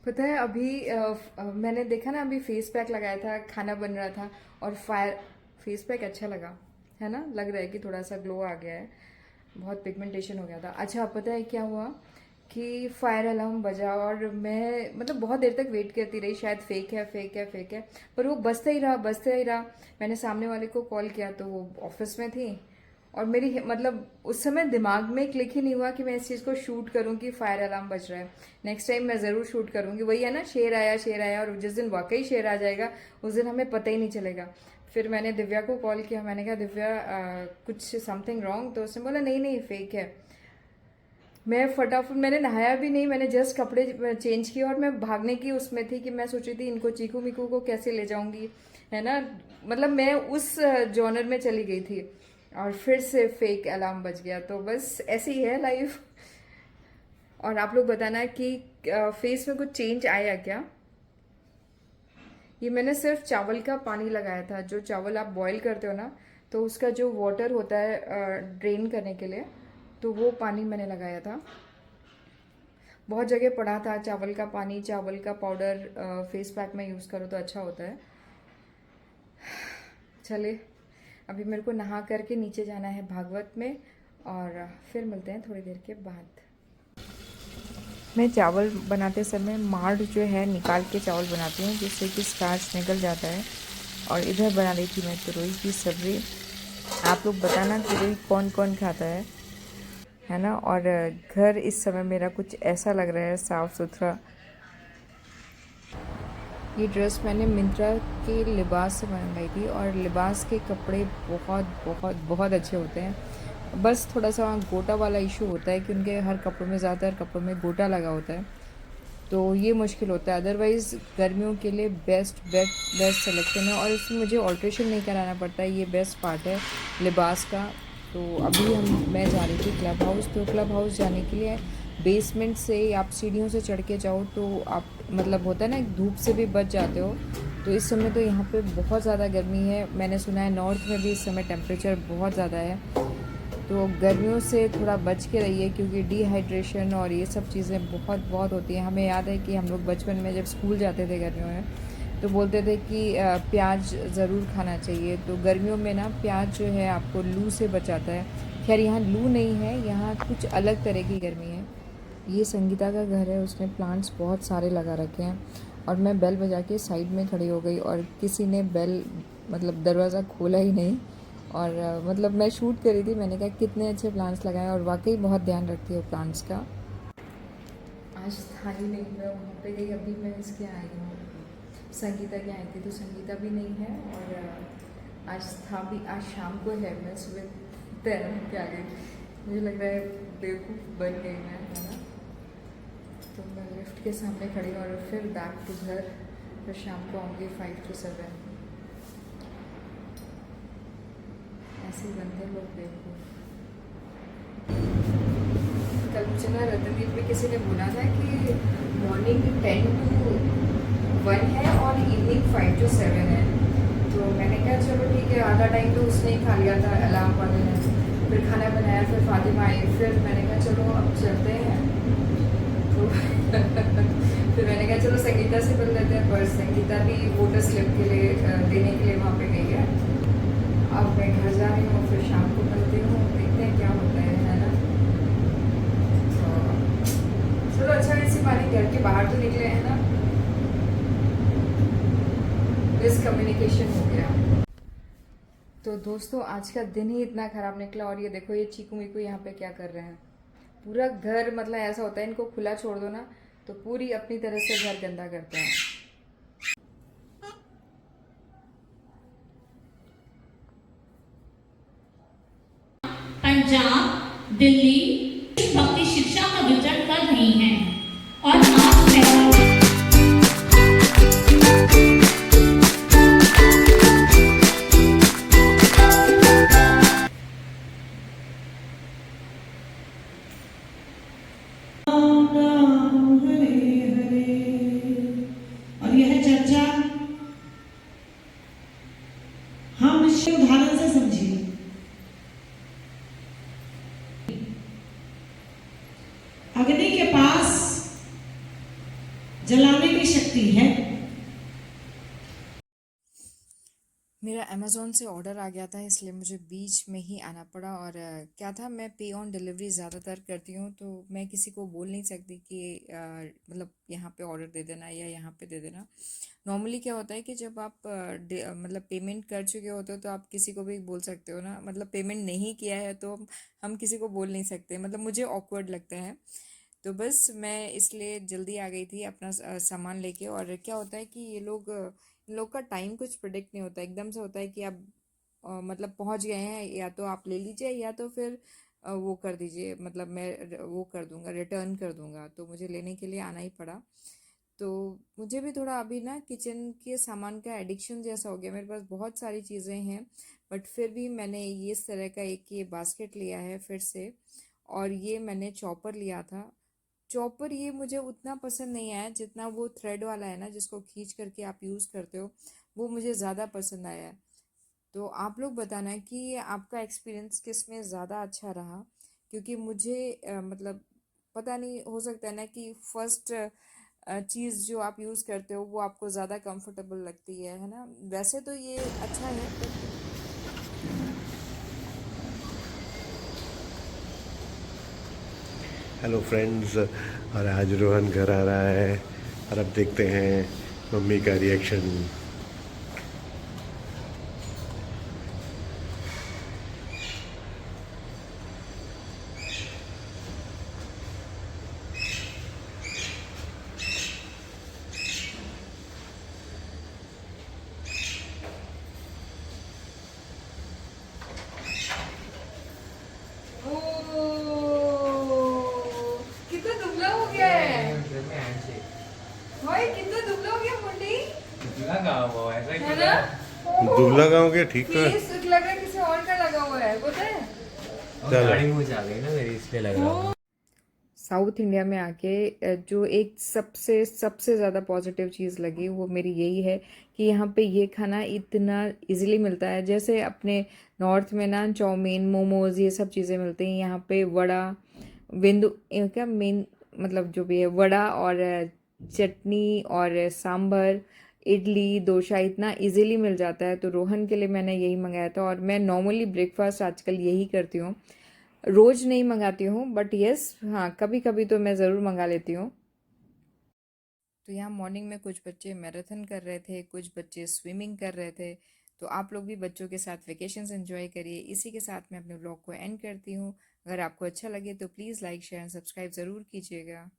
पता है अभी मैंने देखा ना, अभी फेस पैक लगाया था, खाना बन रहा था और फायर फेस पैक अच्छा लगा, है ना। लग रहा है कि थोड़ा सा ग्लो आ गया है, बहुत पिगमेंटेशन हो गया था। अच्छा पता है क्या हुआ कि फायर अलार्म बजा और मैं मतलब बहुत देर तक वेट करती रही, शायद फेक है फेक है फेक है, पर वो बजता ही रहा बजता ही रहा। मैंने सामने वाले को कॉल किया तो वो ऑफिस में थी और मेरी मतलब उस समय दिमाग में क्लिक ही नहीं हुआ कि मैं इस चीज़ को शूट करूं कि फायर अलार्म बज रहा है। नेक्स्ट टाइम मैं ज़रूर शूट करूंगी। वही है ना, शेर आया और जिस दिन वाकई शेर आ जाएगा उस दिन हमें पता ही नहीं चलेगा। फिर मैंने दिव्या को कॉल किया, मैंने कहा दिव्या कुछ समथिंग रॉन्ग, तो उसने बोला नहीं नहीं फेक है। मैं फटाफट, मैंने नहाया भी नहीं, मैंने जस्ट कपड़े चेंज किए और मैं भागने की उसमें थी कि मैं सोच रही थी इनको चीकू मीकू को कैसे ले जाऊंगी, है ना। मतलब मैं उस जॉनर में चली गई थी और फिर से फेक अलार्म बज गया। तो बस ऐसे ही है लाइफ। और आप लोग बताना कि फेस में कुछ चेंज आया क्या। ये मैंने सिर्फ चावल का पानी लगाया था, जो चावल आप बॉईल करते हो ना, तो उसका जो वाटर होता है ड्रेन करने के लिए, तो वो पानी मैंने लगाया था। बहुत जगह पढ़ा था चावल का पानी, चावल का पाउडर फेस पैक में यूज़ करो तो अच्छा होता है। चले, अभी मेरे को नहा करके नीचे जाना है भागवत में और फिर मिलते हैं थोड़ी देर के बाद। मैं चावल बनाते समय माड़ जो है निकाल के चावल बनाती हूँ, जिससे कि स्टार्च निकल जाता है। और इधर बना रही थी मैं तुरई की सब्ज़ी। आप लोग बताना तुरई कौन कौन खाता है ना। और घर इस समय मेरा कुछ ऐसा लग रहा है साफ़ सुथरा। ये ड्रेस मैंने मिंत्रा के लिबास से मंगाई थी और लिबास के कपड़े बहुत बहुत बहुत अच्छे होते हैं। बस थोड़ा सा गोटा वाला इशू होता है कि उनके हर कपड़ों में, ज़्यादातर कपड़ों में गोटा लगा होता है, तो ये मुश्किल होता है। अदरवाइज़ गर्मियों के लिए बेस्ट सिलेक्शन है और इसमें मुझे ऑल्ट्रेशन नहीं कराना पड़ता है, ये बेस्ट पार्ट है लिबास का। तो अभी मैं जा रही थी क्लब हाउस। तो क्लब हाउस जाने के लिए बेसमेंट से आप सीढ़ियों से चढ़ के जाओ तो आप मतलब होता है ना, धूप से भी बच जाते हो। तो इस समय तो यहाँ पे बहुत ज़्यादा गर्मी है। मैंने सुना है नॉर्थ में भी इस समय टेम्परेचर बहुत ज़्यादा है। तो गर्मियों से थोड़ा बच के रहिए, क्योंकि डिहाइड्रेशन और ये सब चीज़ें बहुत बहुत होती हैं। हमें याद है कि हम लोग बचपन में जब स्कूल जाते थे गर्मियों में, तो बोलते थे कि प्याज ज़रूर खाना चाहिए। तो गर्मियों में ना प्याज जो है आपको लू से बचाता है। खैर यहाँ लू नहीं है, यहाँ कुछ अलग तरह की गर्मी है। ये संगीता का घर है, उसने प्लांट्स बहुत सारे लगा रखे हैं और मैं बेल बजा के साइड में खड़ी हो गई और किसी ने बेल मतलब दरवाज़ा खोला ही नहीं। और मतलब मैं शूट कर रही थी, मैंने कहा कितने अच्छे प्लांट्स लगाए और वाकई बहुत ध्यान रखती है प्लांट्स का। आज था ही नहीं, मैं वहाँ पे गई, अभी मैं इसके आई हूँ संगीता के आई थी, तो संगीता भी नहीं है। और आज था भी, आज शाम को है, मैं सुबह तैरने के आ गई। मुझे लग रहा है बेवकूफ़ बन गई मैं, है ना। तो मैं लिफ्ट के सामने खड़ी हूँ और फिर बैक टू घर, फिर शाम को आऊँगी 5 to 7। ऐसे ही बनते लोग बेवकूफ़। कल मुझे ना रतनदीप में किसी ने बोला था कि मॉर्निंग 10 to 1 है और इवनिंग 5 to 7 है। तो मैंने कहा चलो ठीक है, आधा टाइम तो उसने ही खा लिया था अलार्म वाले ने। फिर खाना बनाया, फिर फातिमा आई, फिर मैंने कहा चलो अब चलते हैं। तो फिर मैंने कहा चलो संगीता से मिल लेते हैं, पर संगीता भी वोटर स्लिप के लिए देने के लिए वहाँ पे गई है। अब मैं घर जा रही हूँ, फिर शाम को मिलती हूँ, देखते हैं क्या होता है ना। तो चलो अच्छा, इसी बारी घर के बाहर तो निकले हैं ना, मिसकम्युनिकेशन हो गया। तो दोस्तों आज का दिन ही इतना ख़राब निकला और ये देखो ये चीकू मीकू यहाँ पे क्या कर रहे हैं। पूरा घर मतलब ऐसा होता है, इनको खुला छोड़ दो ना तो पूरी अपनी तरह से घर गंदा करते हैं। पंजाब, दिल्ली भक्ति शिक्षा का वितरण कर रही हैं और आज और यह चर्चा हम शिव उदाहरण से समझिए। अग्नि के पास जलाने की शक्ति है। मेरा अमेज़ोन से ऑर्डर आ गया था, इसलिए मुझे बीच में ही आना पड़ा। और क्या था, मैं पे ऑन डिलीवरी ज़्यादातर करती हूँ, तो मैं किसी को बोल नहीं सकती कि मतलब यहाँ पे ऑर्डर दे देना या यहाँ पे दे देना। नॉर्मली क्या होता है कि जब आप मतलब पेमेंट कर चुके होते हो तो आप किसी को भी बोल सकते हो ना, मतलब पेमेंट नहीं किया है तो हम किसी को बोल नहीं सकते, मतलब मुझे ऑकवर्ड लगता है। तो बस मैं इसलिए जल्दी आ गई थी अपना सामान लेके। और क्या होता है कि ये लोग इन लोग का टाइम कुछ प्रिडिक्ट नहीं होता, एकदम से होता है कि आप मतलब पहुंच गए हैं, या तो आप ले लीजिए या तो फिर वो कर दीजिए, मतलब मैं वो कर दूंगा, रिटर्न कर दूंगा। तो मुझे लेने के लिए आना ही पड़ा। तो मुझे भी थोड़ा अभी ना किचन के सामान का एडिक्शन जैसा हो गया, मेरे पास बहुत सारी चीज़ें हैं, बट फिर भी मैंने ये इस तरह का एक ये बास्केट लिया है फिर से। और ये मैंने चॉपर लिया था। चॉपर ये मुझे उतना पसंद नहीं आया जितना वो थ्रेड वाला है ना, जिसको खींच करके आप यूज़ करते हो, वो मुझे ज़्यादा पसंद आया है। तो आप लोग बताना कि आपका एक्सपीरियंस किस में ज़्यादा अच्छा रहा, क्योंकि मुझे मतलब पता नहीं, हो सकता है ना कि फर्स्ट चीज़ जो आप यूज़ करते हो वो आपको ज़्यादा कंफर्टेबल लगती है ना। वैसे तो ये अच्छा है बट हेलो फ्रेंड्स, और आज रोहन घर आ रहा है और अब देखते हैं मम्मी का रिएक्शन। कितना दुबला हो गया है भाई, कितना दुबला हो गया मुंडी, है ना। दुबला गाँव के ठीक तो है। फेस लग रहा है किसी और का लगा हुआ है, पता है। चलो। गाड़ी मुझे आ गई ना मेरी, इसलिए लग रहा होगा। साउथ इंडिया में आके जो एक सबसे सबसे ज़्यादा पॉजिटिव चीज़ लगी वो मेरी यही है कि यहाँ पे ये खाना इतना इजीली मिलता है। जैसे अपने नॉर्थ में ना चाउमीन मोमोज ये सब चीज़ें मिलती हैं, यहाँ पे वड़ा क्या मेन मतलब जो भी है वड़ा और चटनी और सांभर इडली डोसा इतना इजीली मिल जाता है। तो रोहन के लिए मैंने यही मंगाया था। और मैं नॉर्मली ब्रेकफास्ट आजकल यही करती हूँ, रोज नहीं मंगाती हूँ, बट यस हाँ कभी कभी तो मैं ज़रूर मंगा लेती हूँ। तो यहाँ मॉर्निंग में कुछ बच्चे मैराथन कर रहे थे, कुछ बच्चे स्विमिंग कर रहे थे। तो आप लोग भी बच्चों के साथ वेकेशंस एंजॉय करिए। इसी के साथ मैं अपने ब्लॉग को एंड करती हूँ। अगर आपको अच्छा लगे तो please like share and subscribe ज़रूर कीजिएगा।